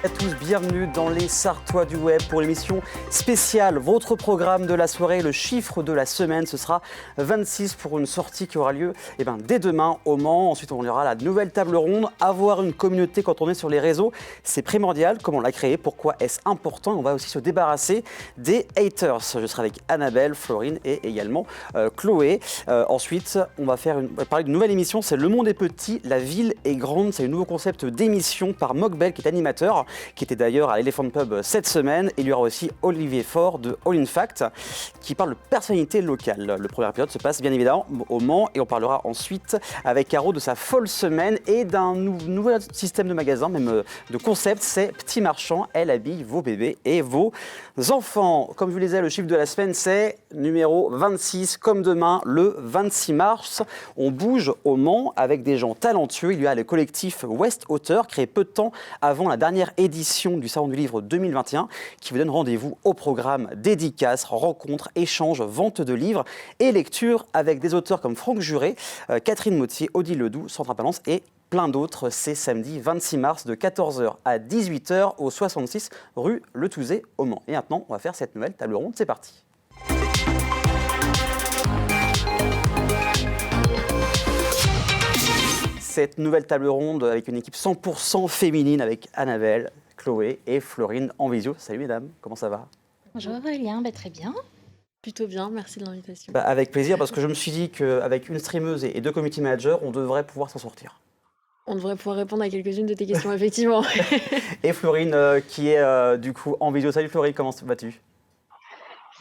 À tous, bienvenue dans les Sartois du Web pour l'émission spéciale. Votre programme de la soirée, le chiffre de la semaine, ce sera 26 pour une sortie qui aura lieu dès demain au Mans. Ensuite, on aura la nouvelle table ronde. Avoir une communauté quand on est sur les réseaux, c'est primordial. Comment la créer? Pourquoi est-ce important? On va aussi se débarrasser des haters. Je serai avec Annabelle, Florine et également Chloé. Ensuite, on va parler d'une nouvelle émission. C'est Le Monde est petit, la ville est grande. C'est un nouveau concept d'émission par Mokbel qui est animateur, qui était d'ailleurs à l'Elephant Pub cette semaine. Il y aura aussi Olivier Faure de All in Fact qui parle de personnalité locale. Le premier épisode se passe bien évidemment au Mans et on parlera ensuite avec Caro de sa folle semaine et d'un nouvel système de magasin, même de concept, c'est Petit Marchand. Elle habille vos bébés et vos enfants. Comme je vous le disais, le chiffre de la semaine c'est numéro 26, comme demain le 26 mars. On bouge au Mans avec des gens talentueux. Il y a le collectif West Auteur, créé peu de temps avant la dernière édition du Salon du Livre 2021, qui vous donne rendez-vous au programme dédicaces, rencontres, échanges, vente de livres et lecture avec des auteurs comme Franck Juré, Catherine Mottier, Odile Ledoux, Sandra Palance et plein d'autres. C'est samedi 26 mars de 14h à 18h au 66 rue Le Touzé au Mans. Et maintenant, on va faire cette nouvelle table ronde. C'est parti. Cette nouvelle table ronde avec une équipe 100% féminine avec Annabelle, Chloé et Florine en visio. Salut mesdames, comment ça va? Bonjour Aurélien, très bien. Plutôt bien, merci de l'invitation. Avec plaisir, parce que je me suis dit qu'avec une streameuse et deux community managers, on devrait pouvoir s'en sortir. On devrait pouvoir répondre à quelques-unes de tes questions, effectivement. Et Florine qui est du coup en visio. Salut Florine, comment vas-tu?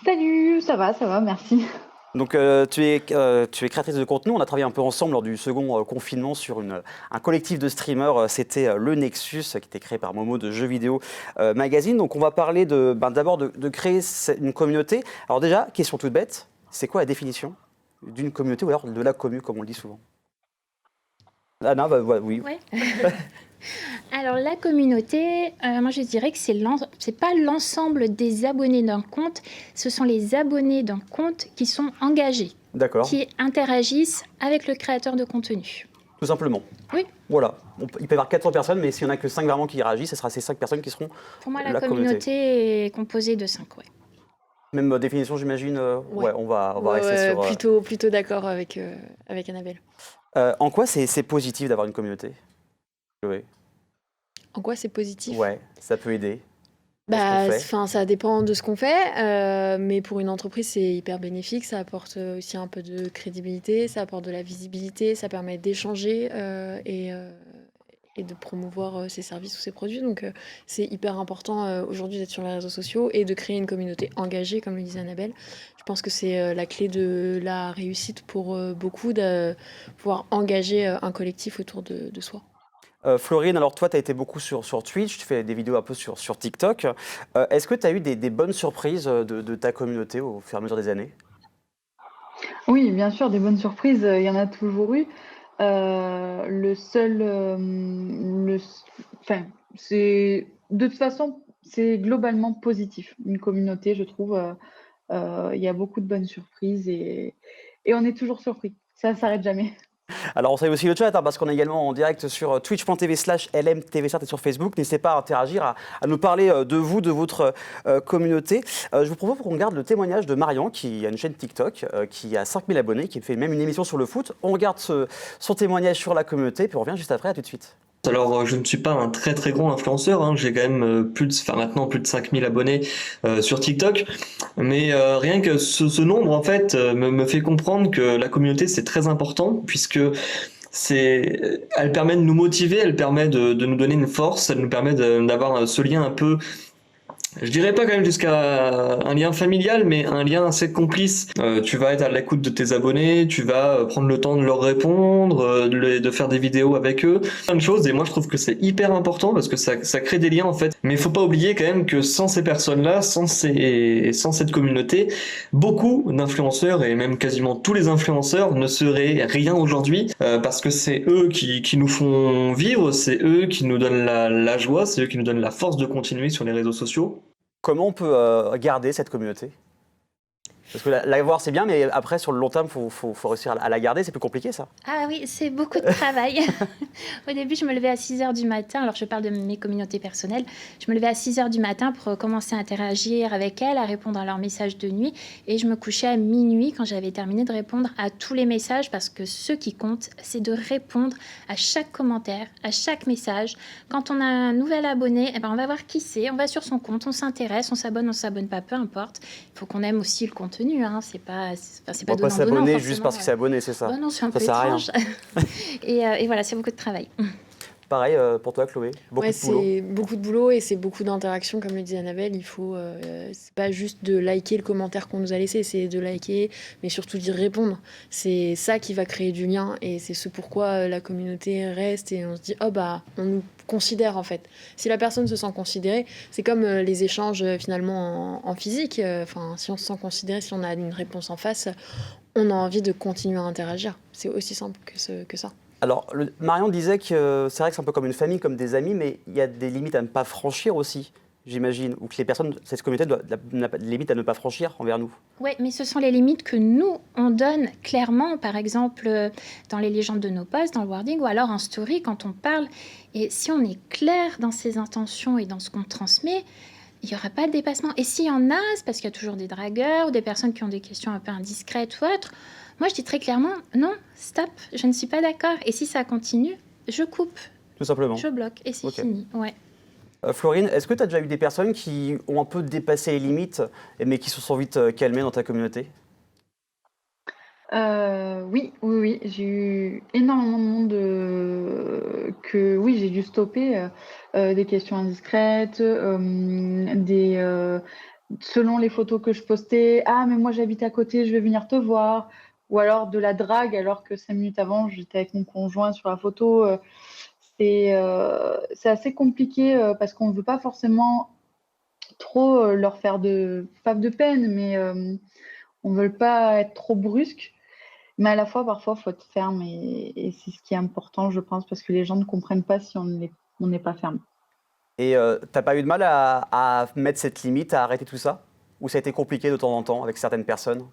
Salut, ça va, merci. Donc tu es créatrice de contenu. On a travaillé un peu ensemble lors du second confinement sur un collectif de streamers. C'était le Nexus qui était créé par Momo de Jeux Vidéo Magazine. Donc on va parler d'abord de créer une communauté. Alors déjà, question toute bête, c'est quoi la définition d'une communauté ou alors de la commu comme on le dit souvent? Anna, oui. Ouais. Alors la communauté, moi je dirais que c'est pas l'ensemble des abonnés d'un compte, ce sont les abonnés d'un compte qui sont engagés, qui interagissent avec le créateur de contenu. Tout simplement. Oui. Voilà. Il peut y avoir 400 personnes, mais s'il n'y en a que 5 vraiment qui réagissent, ce sera ces 5 personnes qui seront pour moi, la communauté est composée de 5, ouais. Même définition, j'imagine. Ouais, on va rester sur. Plutôt d'accord avec Annabelle. En quoi c'est positif d'avoir une communauté? Oui. En quoi c'est positif? Ouais, ça peut aider. Ça dépend de ce qu'on fait, mais pour une entreprise, c'est hyper bénéfique. Ça apporte aussi un peu de crédibilité, ça apporte de la visibilité, ça permet d'échanger et de promouvoir ses services ou ses produits. Donc, c'est hyper important aujourd'hui d'être sur les réseaux sociaux et de créer une communauté engagée, comme le disait Annabelle. Je pense que c'est la clé de la réussite pour beaucoup, de pouvoir engager un collectif autour de soi. Florine, alors toi, tu as été beaucoup sur Twitch, tu fais des vidéos un peu sur TikTok. Est-ce que tu as eu des bonnes surprises de ta communauté au fur et à mesure des années? Oui, bien sûr, des bonnes surprises, il y en a toujours eu. De toute façon, c'est globalement positif. Une communauté, je trouve, il y a beaucoup de bonnes surprises et on est toujours surpris. Ça ne s'arrête jamais. Alors on salue aussi le chat parce qu'on est également en direct sur twitch.tv/LMTVChat et sur Facebook. N'hésitez pas à interagir, à nous parler de vous, de votre communauté. Je vous propose qu'on regarde le témoignage de Marian qui a une chaîne TikTok qui a 5000 abonnés, qui fait même une émission sur le foot. On regarde son témoignage sur la communauté puis on revient juste après, à tout de suite. Alors, je ne suis pas un très très grand influenceur, hein. J'ai quand même maintenant plus de 5000 abonnés sur TikTok, mais rien que ce nombre en fait me fait comprendre que la communauté c'est très important puisque elle permet de nous motiver, elle permet de nous donner une force, elle nous permet d'avoir ce lien un peu. Je dirais pas quand même jusqu'à un lien familial, mais un lien assez complice. Tu vas être à l'écoute de tes abonnés, tu vas prendre le temps de leur répondre, de faire des vidéos avec eux, plein de choses. Et moi, je trouve que c'est hyper important parce que ça crée des liens en fait. Mais il faut pas oublier quand même que sans ces personnes-là, sans cette communauté, beaucoup d'influenceurs et même quasiment tous les influenceurs ne seraient rien aujourd'hui parce que c'est eux qui nous font vivre, c'est eux qui nous donnent la joie, c'est eux qui nous donnent la force de continuer sur les réseaux sociaux. Comment on peut garder cette communauté? Parce que la voir, c'est bien, mais après, sur le long terme, il faut réussir à la garder. C'est plus compliqué, ça. Ah oui, c'est beaucoup de travail. Au début, je me levais à 6h du matin. Alors, je parle de mes communautés personnelles. Je me levais à 6h du matin pour commencer à interagir avec elles, à répondre à leurs messages de nuit. Et je me couchais à minuit quand j'avais terminé de répondre à tous les messages, parce que ce qui compte, c'est de répondre à chaque commentaire, à chaque message. Quand on a un nouvel abonné, on va voir qui c'est. On va sur son compte, on s'intéresse, on s'abonne pas, peu importe. Il faut qu'on aime aussi le contenu. C'est pas on va pas s'abonner juste parce que c'est abonné, c'est ça. Non, c'est un peu étrange. Et voilà, c'est beaucoup de travail. Pareil pour toi, Chloé, beaucoup de boulot. C'est beaucoup de boulot et c'est beaucoup d'interactions, comme le dit Annabelle. Il faut, c'est pas juste de liker le commentaire qu'on nous a laissé, c'est de liker, mais surtout d'y répondre. C'est ça qui va créer du lien et c'est ce pourquoi la communauté reste et on se dit, oh bah, on nous considère en fait. Si la personne se sent considérée, c'est comme les échanges finalement en physique. Si on se sent considéré, si on a une réponse en face, on a envie de continuer à interagir. C'est aussi simple que ça. Alors, Marion disait que c'est vrai que c'est un peu comme une famille, comme des amis, mais il y a des limites à ne pas franchir aussi, j'imagine, ou que les personnes, cette communauté n'a pas de limites à ne pas franchir envers nous. Oui, mais ce sont les limites que nous, on donne clairement, par exemple, dans les légendes de nos posts, dans le wording, ou alors en story, quand on parle. Et si on est clair dans ses intentions et dans ce qu'on transmet, il n'y aura pas de dépassement. Et s'il y en a, c'est parce qu'il y a toujours des dragueurs ou des personnes qui ont des questions un peu indiscrètes ou autres. Moi, je dis très clairement, non, stop, je ne suis pas d'accord. Et si ça continue, je coupe. Tout simplement. Je bloque et c'est fini. Ouais. Florine, est-ce que tu as déjà eu des personnes qui ont un peu dépassé les limites, mais qui se sont vite calmées dans ta communauté ? Oui. J'ai eu énormément de monde que j'ai dû stopper. Des questions indiscrètes, selon les photos que je postais. Ah, mais moi j'habite à côté, je vais venir te voir. Ou alors de la drague, alors que 5 minutes avant, j'étais avec mon conjoint sur la photo. C'est assez compliqué parce qu'on ne veut pas forcément trop leur faire pas de peine, mais on ne veut pas être trop brusque. Mais à la fois, parfois, il faut être ferme et c'est ce qui est important, je pense, parce que les gens ne comprennent pas si on n'est pas ferme. Et t'as pas eu de mal à mettre cette limite, à arrêter tout ça ? Ou ça a été compliqué de temps en temps avec certaines personnes ?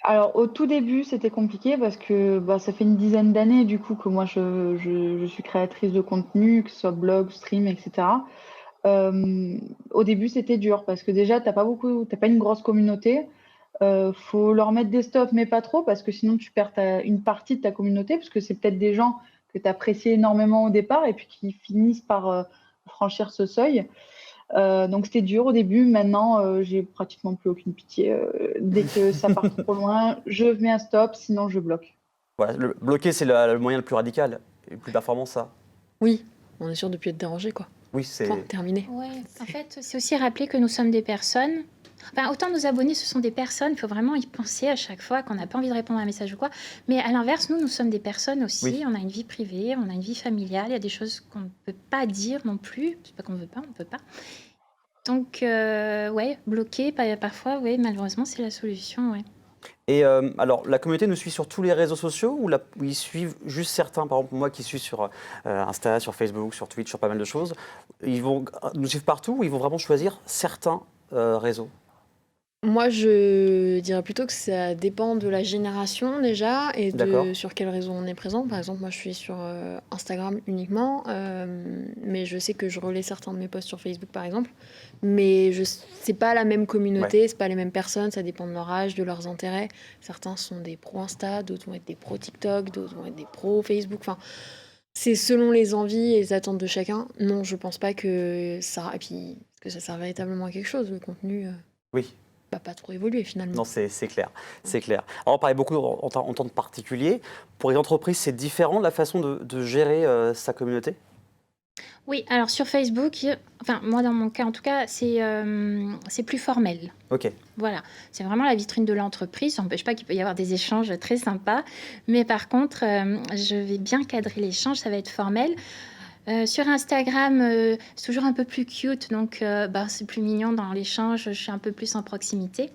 Alors, au tout début, c'était compliqué parce que ça fait une dizaine d'années, du coup, que moi, je suis créatrice de contenu, que ce soit blog, stream, etc. Au début, c'était dur parce que déjà, t'as pas une grosse communauté. Faut leur mettre des stops, mais pas trop, parce que sinon tu perds une partie de ta communauté, parce que c'est peut-être des gens que tu appréciais énormément au départ et puis qui finissent par franchir ce seuil. Donc c'était dur au début. Maintenant, j'ai pratiquement plus aucune pitié. Dès que ça part trop loin, je mets un stop, sinon je bloque. Voilà, bloquer, c'est le moyen le plus radical et le plus performant, ça. Oui, on est sûr de ne plus être dérangé, quoi. Oui, c'est terminé. Ouais, en fait, c'est aussi rappeler que nous sommes des personnes. Autant nos abonnés, ce sont des personnes, il faut vraiment y penser à chaque fois qu'on n'a pas envie de répondre à un message ou quoi. Mais à l'inverse, nous sommes des personnes aussi. Oui. On a une vie privée, on a une vie familiale. Il y a des choses qu'on ne peut pas dire non plus. C'est pas qu'on ne veut pas, on ne peut pas. Donc, bloquer, parfois, malheureusement, c'est la solution, ouais. Et alors, la communauté nous suit sur tous les réseaux sociaux ou ils suivent juste certains ? Par exemple, moi qui suis sur Insta, sur Facebook, sur Twitch, sur pas mal de choses, ils vont nous suivre partout ou ils vont vraiment choisir certains réseaux ? Moi, je dirais plutôt que ça dépend de la génération déjà et sur quel réseau on est présent. Par exemple, moi, je suis sur Instagram uniquement, mais je sais que je relais certains de mes posts sur Facebook, par exemple. Mais c'est pas la même communauté, c'est pas les mêmes personnes, ça dépend de leur âge, de leurs intérêts. Certains sont des pros Insta, d'autres vont être des pros TikTok, d'autres vont être des pros Facebook. Enfin, c'est selon les envies et les attentes de chacun. Non, je pense pas que ça sert véritablement à quelque chose, le contenu. Oui. Pas trop évoluer finalement. Non, c'est clair, c'est clair. Alors on parlait beaucoup en temps de particulier. Pour les entreprises, c'est différent la façon de gérer sa communauté ? Oui, alors sur Facebook, moi dans mon cas en tout cas, c'est plus formel. Ok. Voilà, c'est vraiment la vitrine de l'entreprise. Ça n'empêche pas qu'il peut y avoir des échanges très sympas. Mais par contre, je vais bien cadrer l'échange, ça va être formel. Sur Instagram, c'est toujours un peu plus cute, donc c'est plus mignon dans l'échange, je suis un peu plus en proximité.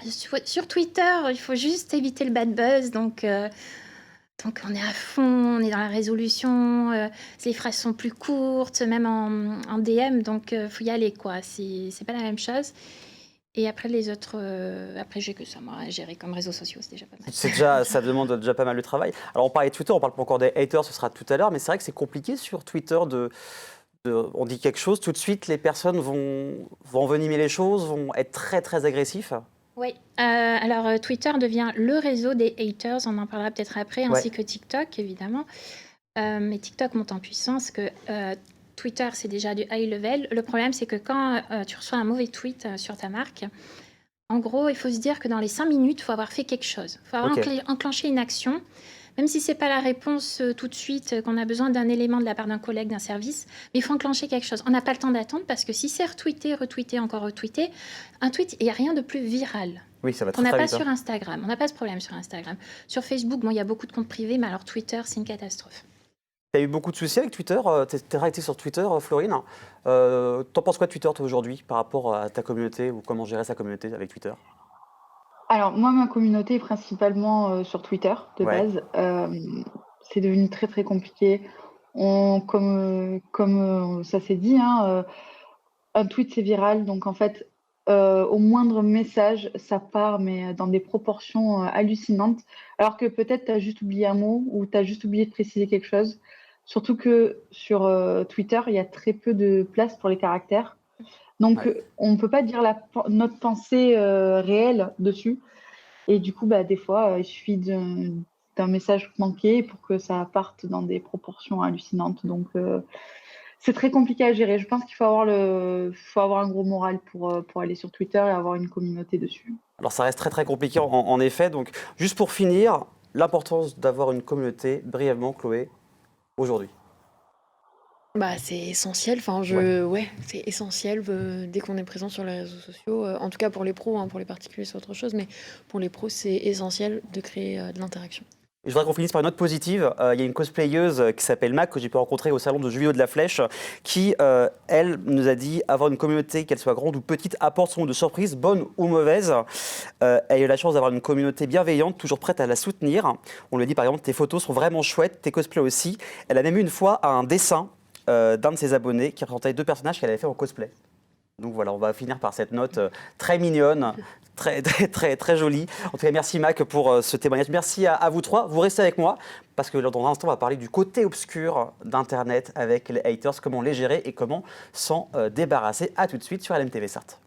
Sur Twitter, il faut juste éviter le bad buzz, donc on est à fond, on est dans la résolution, les phrases sont plus courtes, même en DM, donc faut y aller, quoi. C'est pas la même chose. Et après, les autres, après, j'ai que ça, moi, à gérer comme réseaux sociaux, c'est déjà pas mal. Ça demande déjà pas mal de travail. Alors, on parlait de Twitter, on parle pas encore des haters, ce sera tout à l'heure, mais c'est vrai que c'est compliqué sur Twitter on dit quelque chose, tout de suite, les personnes vont envenimer les choses, vont être très, très agressifs. Oui, alors Twitter devient le réseau des haters, on en parlera peut-être après, ainsi que TikTok, évidemment. Mais TikTok monte en puissance, que Twitter, c'est déjà du high level. Le problème, c'est que quand tu reçois un mauvais tweet sur ta marque, en gros, il faut se dire que dans les 5 minutes, il faut avoir fait quelque chose. Il faut avoir enclenché une action, même si ce n'est pas la réponse tout de suite, qu'on a besoin d'un élément de la part d'un collègue, d'un service, mais il faut enclencher quelque chose. On n'a pas le temps d'attendre parce que si c'est retweeté, retweeté, encore retweeté, un tweet, il n'y a rien de plus viral. Oui, ça va très On n'a pas vite, sur Instagram, on n'a pas ce problème sur Instagram. Sur Facebook, bon, il y a beaucoup de comptes privés, mais alors Twitter, c'est une catastrophe. Tu as eu beaucoup de soucis avec Twitter, tu es réactive sur Twitter, Florine. T'en penses quoi de Twitter, toi, aujourd'hui, par rapport à ta communauté ou comment gérer sa communauté avec Twitter? Alors, moi, ma communauté est principalement sur Twitter, de base. C'est devenu très, très compliqué. Comme ça s'est dit, hein, un tweet, c'est viral. Donc, en fait, au moindre message, ça part, mais dans des proportions hallucinantes. Alors que peut-être tu as juste oublié un mot ou tu as juste oublié de préciser quelque chose. Surtout que sur Twitter, il y a très peu de place pour les caractères. Donc, on ne peut pas dire notre pensée réelle dessus. Et du coup, des fois, il suffit d'un message manqué pour que ça parte dans des proportions hallucinantes. Donc, c'est très compliqué à gérer. Je pense qu'il faut avoir un gros moral pour aller sur Twitter et avoir une communauté dessus. Alors, ça reste très, très compliqué, en effet. Donc, juste pour finir, l'importance d'avoir une communauté, brièvement, Chloé, aujourd'hui. C'est essentiel. C'est essentiel dès qu'on est présent sur les réseaux sociaux. En tout cas pour les pros, hein, pour les particuliers c'est autre chose, mais pour les pros c'est essentiel de créer de l'interaction. Je voudrais qu'on finisse par une note positive. Il y a une cosplayeuse qui s'appelle Mac, que j'ai pu rencontrer au salon de jeux vidéo de la Flèche, qui, elle, nous a dit avoir une communauté, qu'elle soit grande ou petite, apporte son lot de surprises, bonnes ou mauvaises. Elle a eu la chance d'avoir une communauté bienveillante, toujours prête à la soutenir. On lui a dit par exemple, tes photos sont vraiment chouettes, tes cosplays aussi. Elle a même eu une fois un dessin d'un de ses abonnés qui représentait 2 personnages qu'elle avait fait en cosplay. Donc voilà, on va finir par cette note très mignonne, très, très, très, très jolie. En tout cas, merci Mac pour ce témoignage. Merci à vous 3. Vous restez avec moi parce que dans un instant, on va parler du côté obscur d'Internet avec les haters, comment les gérer et comment s'en débarrasser. A tout de suite sur LMTV Sarthe.